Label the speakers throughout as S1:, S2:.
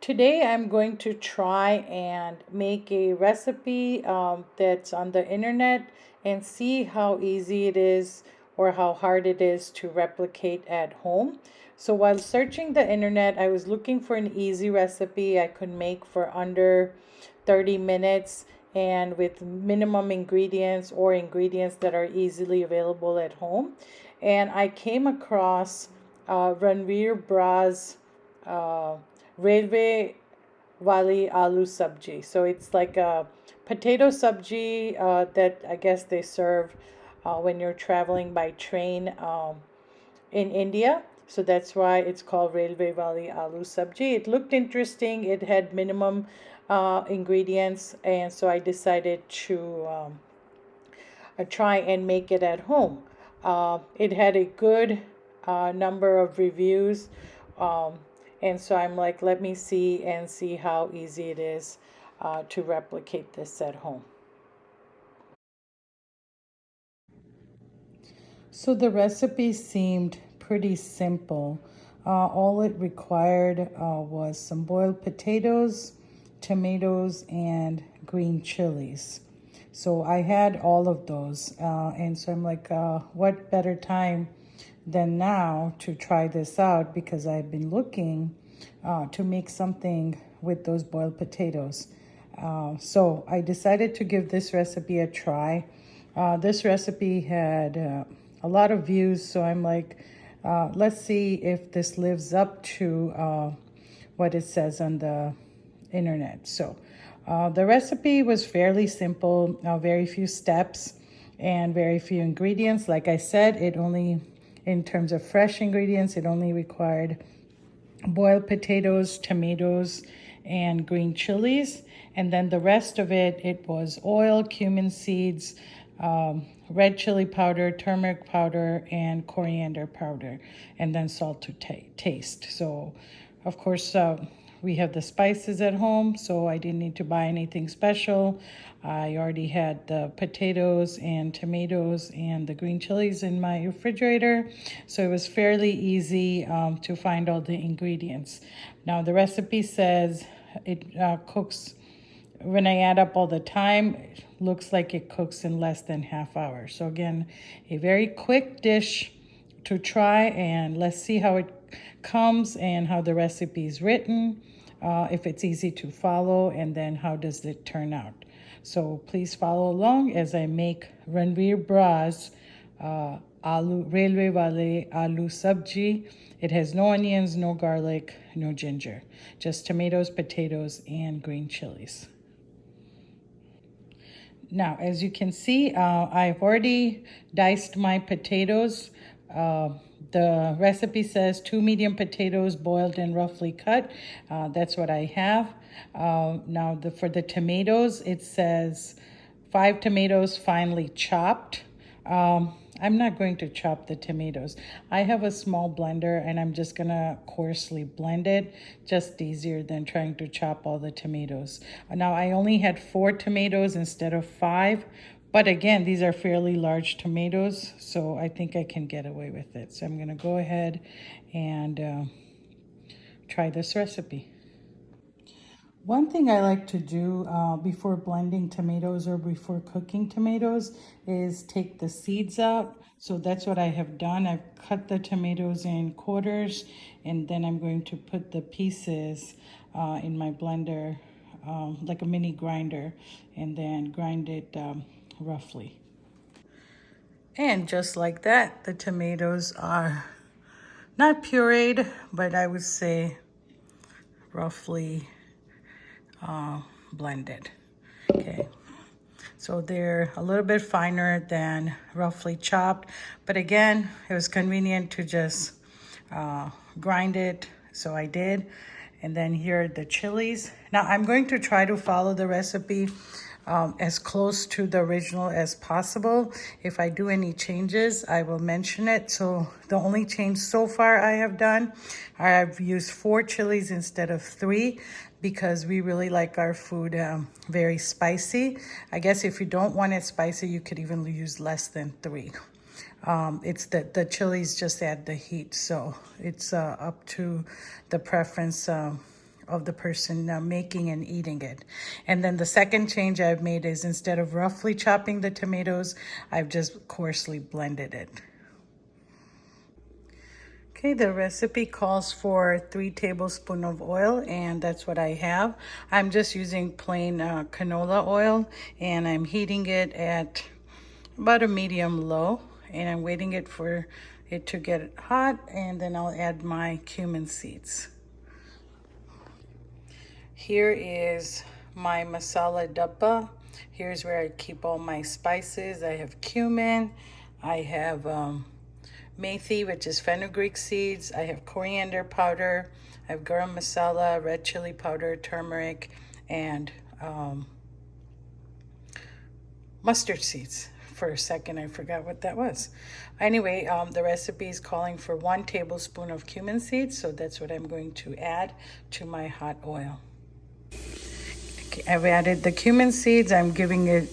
S1: Today I'm going to try and make a recipe that's on the internet and see how easy it is or how hard it is to replicate at home. So while searching the internet, I was looking for an easy recipe I could make for under 30 minutes and with minimum ingredients or ingredients that are easily available at home. And I came across Ranveer Brar's uh, railway Wali aloo sabji. So it's like a potato sabji that I guess they serve when you're traveling by train in India. So that's why it's called Railway Wali aloo sabji. It looked interesting. It had minimum ingredients, and so I decided to try and make it at home. It had a good number of reviews. Um, and so I'm like, let me see how easy it is to replicate this at home. So the recipe seemed pretty simple. All it required was some boiled potatoes, tomatoes, and green chilies. So I had all of those. And so I'm like, what better time than now to try this out because I've been looking to make something with those boiled potatoes. So I decided to give this recipe a try. This recipe had a lot of views, so I'm like, let's see if this lives up to what it says on the internet. So the recipe was fairly simple, very few steps and very few ingredients. Like I said, it only, in terms of fresh ingredients, it only required boiled potatoes, tomatoes, and green chilies. And then the rest of it, it was oil, cumin seeds, red chili powder, turmeric powder, and coriander powder, and then salt to taste. So, of course, we have the spices at home, so I didn't need to buy anything special. I already had the potatoes and tomatoes and the green chilies in my refrigerator, so it was fairly easy to find all the ingredients. Now, the recipe says it cooks, when I add up all the time, it looks like it cooks in less than half hour. So again, a very quick dish to try, and let's see how it comes and how the recipe is written, if it's easy to follow, and then how does it turn out. So please follow along as I make Ranveer Brar's railway wale aloo sabji. It has no onions, no garlic, no ginger, just tomatoes, potatoes, and green chilies. Now, as you can see, I've already diced my potatoes. The recipe says 2 medium potatoes boiled and roughly cut. That's what I have. Now, for the tomatoes, it says 5 tomatoes finely chopped. I'm not going to chop the tomatoes. I have a small blender and I'm just gonna coarsely blend it. Just easier than trying to chop all the tomatoes. Now I only had 4 tomatoes instead of 5, but again, these are fairly large tomatoes, so I think I can get away with it. So I'm gonna go ahead and try this recipe. One thing I like to do before blending tomatoes or before cooking tomatoes is take the seeds out. So that's what I have done. I've cut the tomatoes in quarters, and then I'm going to put the pieces in my blender, like a mini grinder, and then grind it roughly. And just like that, the tomatoes are not pureed, but I would say roughly blended. Okay, so they're a little bit finer than roughly chopped, but again, it was convenient to just grind it, so I did. And then here are the chilies. Now I'm going to try to follow the recipe as close to the original as possible. If I do any changes, I will mention it. So the only change so far I have done, I've used 4 chilies instead of 3 because we really like our food very spicy. I guess if you don't want it spicy, you could even use less than 3. It's the chilies just add the heat, so it's up to the preference of of the person making and eating it. And then the second change I've made is instead of roughly chopping the tomatoes, I've just coarsely blended it. Okay, the recipe calls for 3 tablespoons of oil, and that's what I have. I'm just using plain canola oil, and I'm heating it at about a medium low, and I'm waiting it for it to get hot, and then I'll add my cumin seeds. Here is my masala dabba. Here's where I keep all my spices. I have cumin, I have methi, which is fenugreek seeds. I have coriander powder. I have garam masala, red chili powder, turmeric, and mustard seeds. For a second, I forgot what that was. Anyway, the recipe is calling for 1 tablespoon of cumin seeds, so that's what I'm going to add to my hot oil. Okay, I've added the cumin seeds. I'm giving it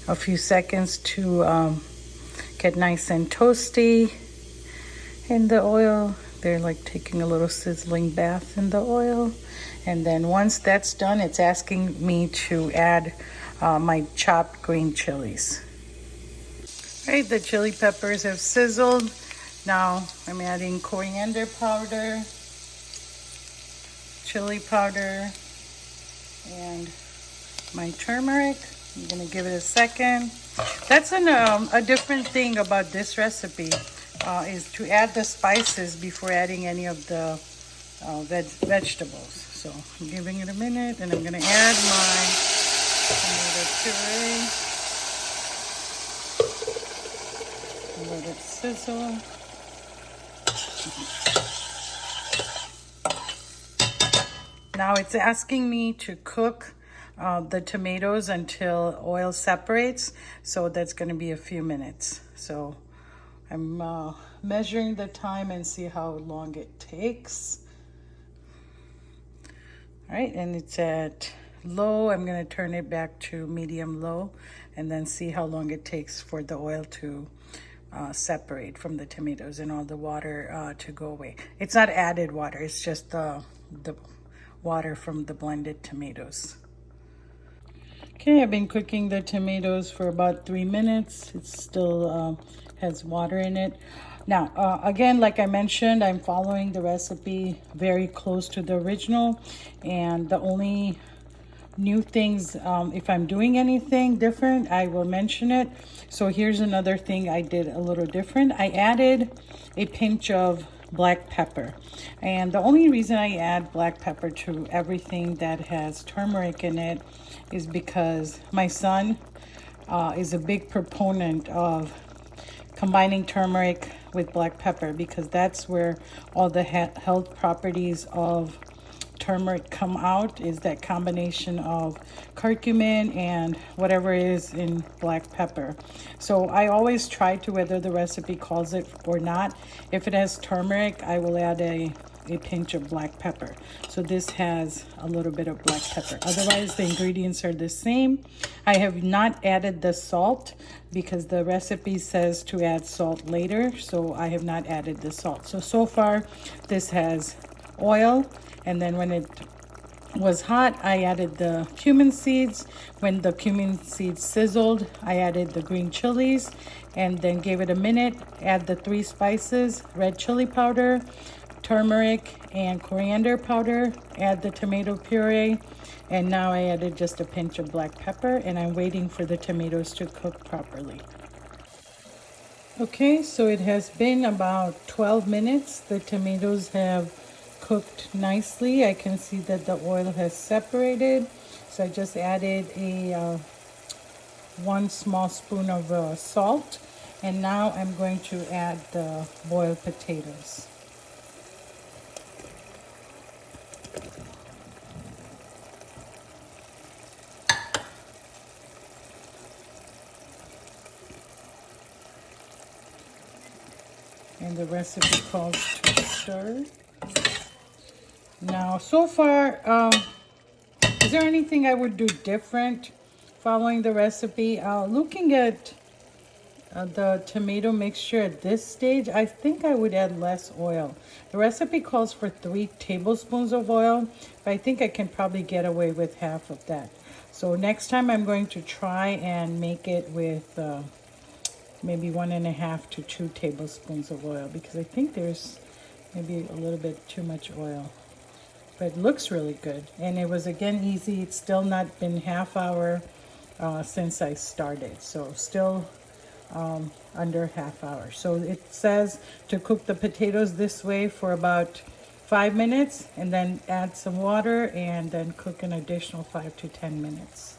S1: a few seconds to get nice and toasty in the oil. They're like taking a little sizzling bath in the oil. And then once that's done, it's asking me to add my chopped green chilies. All right, the chili peppers have sizzled. Now I'm adding coriander powder, chili powder, and my turmeric. I'm gonna give it a second. That's a different thing about this recipe. Is to add the spices before adding any of the vegetables. So I'm giving it a minute, and I'm going to add my tomato puree. Let it sizzle. Now it's asking me to cook the tomatoes until oil separates, so that's going to be a few minutes. So I'm measuring the time and see how long it takes. All right, and it's at low. I'm going to turn it back to medium low and then see how long it takes for the oil to separate from the tomatoes and all the water to go away. It's not added water, it's just the water from the blended tomatoes. Okay, I've been cooking the tomatoes for about 3 minutes. It's still has water in it. Now, again, like I mentioned, I'm following the recipe very close to the original, and the only new things, if I'm doing anything different, I will mention it. So here's another thing I did a little different. I added a pinch of black pepper, and the only reason I add black pepper to everything that has turmeric in it is because my son is a big proponent of combining turmeric with black pepper, because that's where all the health properties of turmeric come out, is that combination of curcumin and whatever is in black pepper. So I always try to, whether the recipe calls it or not, if it has turmeric, I will add a pinch of black pepper. So this has a little bit of black pepper. Otherwise, the ingredients are the same. I have not added the salt because the recipe says to add salt later, so I have not added the salt. So far, this has oil, and then when it was hot, I added the cumin seeds. When the cumin seeds sizzled, I added the green chilies, and then gave it a minute. Add the 3 spices, red chili powder, turmeric, and coriander powder. Add the tomato puree, and now I added just a pinch of black pepper, and I'm waiting for the tomatoes to cook properly. Okay, so it has been about 12 minutes. The tomatoes have cooked nicely. I can see that the oil has separated. So I just added a 1 small spoon of salt, and now I'm going to add the boiled potatoes. And the recipe calls to stir. Now, so far, is there anything I would do different following the recipe? Looking at The tomato mixture at this stage, I think I would add less oil. The recipe calls for 3 tablespoons of oil, but I think I can probably get away with half of that. So next time I'm going to try and make it with maybe 1.5 to 2 tablespoons of oil, because I think there's maybe a little bit too much oil. But it looks really good. And it was, again, easy. It's still not been half hour since I started. So still under half hour. So it says to cook the potatoes this way for about 5 minutes, and then add some water, and then cook an additional 5 to 10 minutes.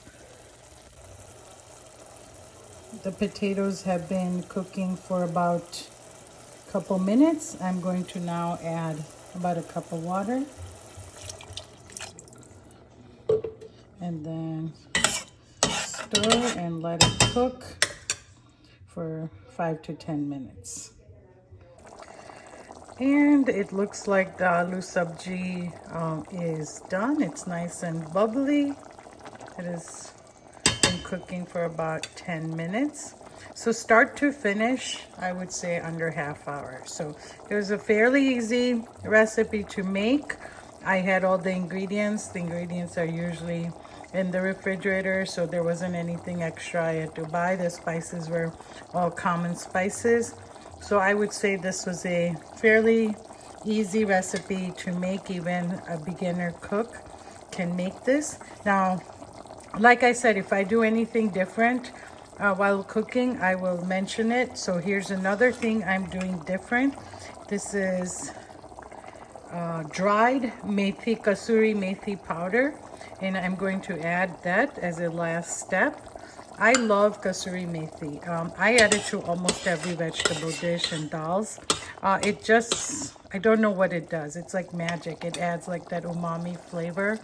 S1: The potatoes have been cooking for about a couple minutes. I'm going to now add about a cup of water, and then stir and let it cook for 5 to 10 minutes. And it looks like the aloo sabji is done. It's nice and bubbly. It has been cooking for about 10 minutes. So start to finish, I would say under half hour. So it was a fairly easy recipe to make. I had all the ingredients. The ingredients are usually in the refrigerator, so there wasn't anything extra I had to buy. The spices were all common spices. So I would say this was a fairly easy recipe to make. Even a beginner cook can make this. Now, like I said, if I do anything different while cooking, I will mention it. So here's another thing I'm doing different. This is dried methi, kasuri methi powder, and I'm going to add that as a last step. I love kasuri methi. I add it to almost every vegetable dish and dals. It just, I don't know what it does. It's like magic. It adds like that umami flavor.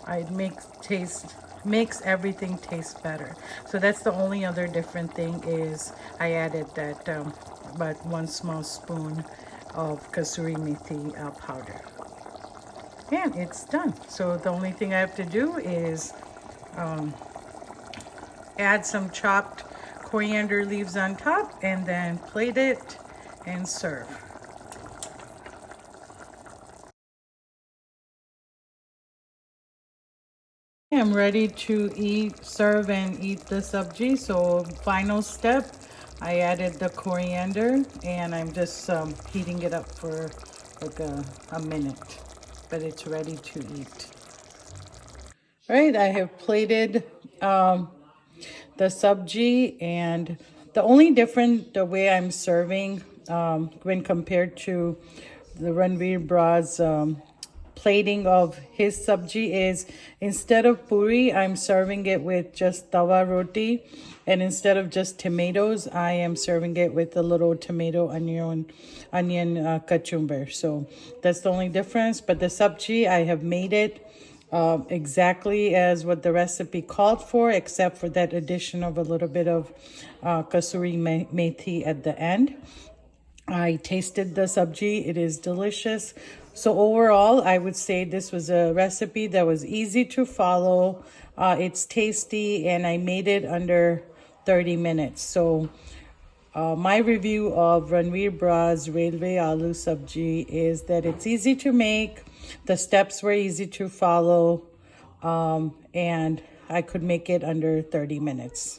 S1: It makes everything taste better. So that's the only other different thing, is I added that about 1 small spoon of kasuri methi powder. And it's done. So the only thing I have to do is add some chopped coriander leaves on top, and then plate it and serve. I'm ready to serve and eat the sabji. So final step, I added the coriander, and I'm just heating it up for like a minute, but it's ready to eat. All right, I have plated the sabji, and the only the way I'm serving when compared to the Ranveer Brar's plating of his sabji is, instead of puri, I'm serving it with just tawa roti, and instead of just tomatoes, I am serving it with a little tomato onion kachumber. So that's the only difference. But the sabji, I have made it exactly as what the recipe called for, except for that addition of a little bit of kasuri methi at the end. I tasted the sabji. It is delicious. So overall, I would say this was a recipe that was easy to follow. It's tasty, and I made it under 30 minutes. So my review of Ranveer Brar's Railway Aloo Sabji is that it's easy to make. The steps were easy to follow, and I could make it under 30 minutes.